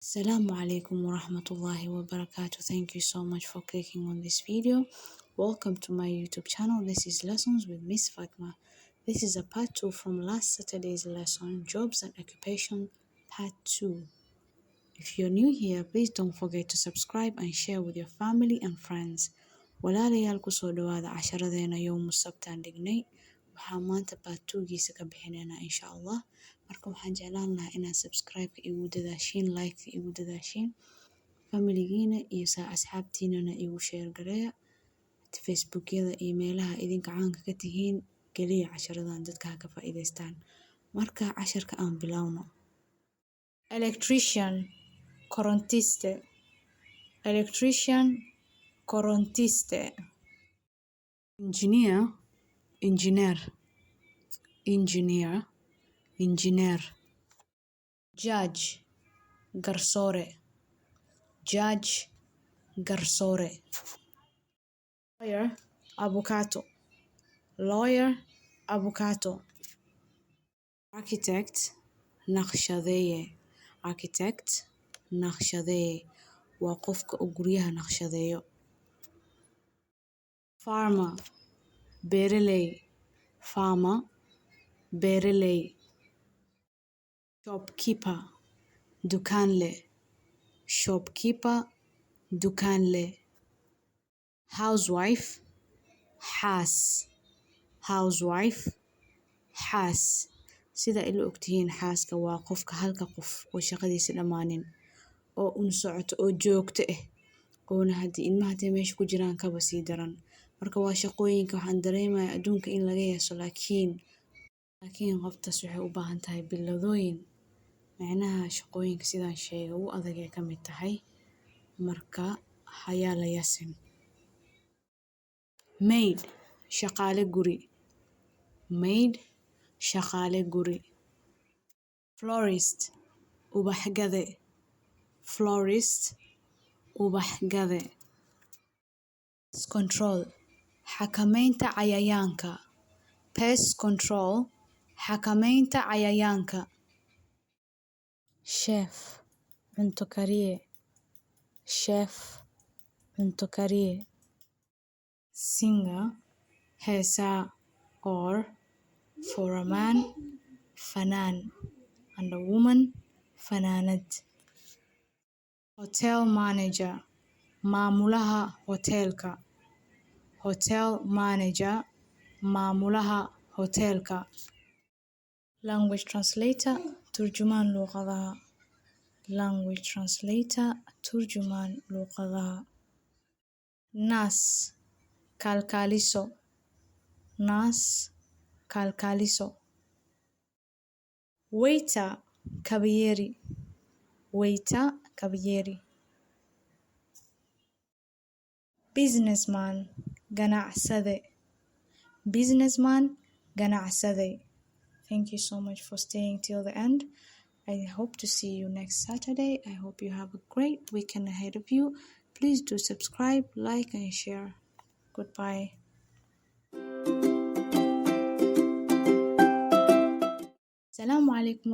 Assalamu alaikum wa rahmatullahi wa barakatuh. Thank you so much for clicking on this video. Welcome to my YouTube channel. This is Lessons with Miss Fatma. This is a part 2 from last Saturday's lesson, Jobs and Occupation, part 2. If you're new here, please don't forget to subscribe and share with your family and friends. Walaalayaal ku soo dhawaada casharadeena yawmu sabtaan dhignay. Waxaan maanta part 2giisa ka bixinaynaa insha Allah. Marka waxaan jeclaan lahaa inaad subscribe-ka igu dadaashiin, like-ka igu dadaashiin, familigiina iyo asxaabtiinana igu share gareeya. Facebook-yada iyo meelaha idinka caanka ka tihiin geliya casharadan dadka ha ka faa'iidaystaan. Marka casharka aan bilowno. Electrician, korontiste. Electrician, korontiste. Engineer, engineer. Engineer, engineer. Judge, garsore. Judge, garsore. Lawyer, ABUKAATO. Lawyer, ABUKAATO. Architect, naqshadeeye. Architect, naqshadeeye. Waa qofka oo guryaha naqshadeeyo. Farmer, BEERELAY. Farmer, BEERELAY. Shopkeeper, DUKAANLE. Shopkeeper, DUKAANLE. Housewife, HAAS. Housewife, HAAS. Sida ila ogtihiin xaaska waa qofka halka qof oo shaqadiisa dhamaanin oo un socoto oo joogto oona haddii ilmaha intay meesha ku jiraan kaba sii daran. Marka waa shaqooyinka waxaan dareemayaa adduunka in laga yeeso laakiin qoftaas waxay u baahan tahay biladooyin. Macnaha shaqooyinka sidaan sheegay ugu adag ee ka mid tahay. Marka hayaa la yasin. Maid, shaqaale guri. Maid, shaqaale guri. Florist, ubax gade. Florist, ubax gade. Pest control, xakameynta cayayaanka. Pest control, xakameynta cayayaanka. Chef, cunto kariye. Chef, cunto kariye. Singer, heesaa, or for a man, fanaan, and a woman, fanaanad. Hotel manager, maamulaha hotelka. Hotel manager, maamulaha hotelka. Language translator, turjumaan luqadaha. Language translator, turjumaan luqadaha. Nurse, kalkaaliso. Nurse, kalkaaliso. Waiter, kabalyeeri. Waiter, kabalyeeri. Businessman, ganacsade. Businessman, ganacsade. Thank you so much for staying till the end. I hope to see you next Saturday. I hope you have a great weekend ahead of you. Please do subscribe, like, and share. Goodbye. Assalamu alaikum.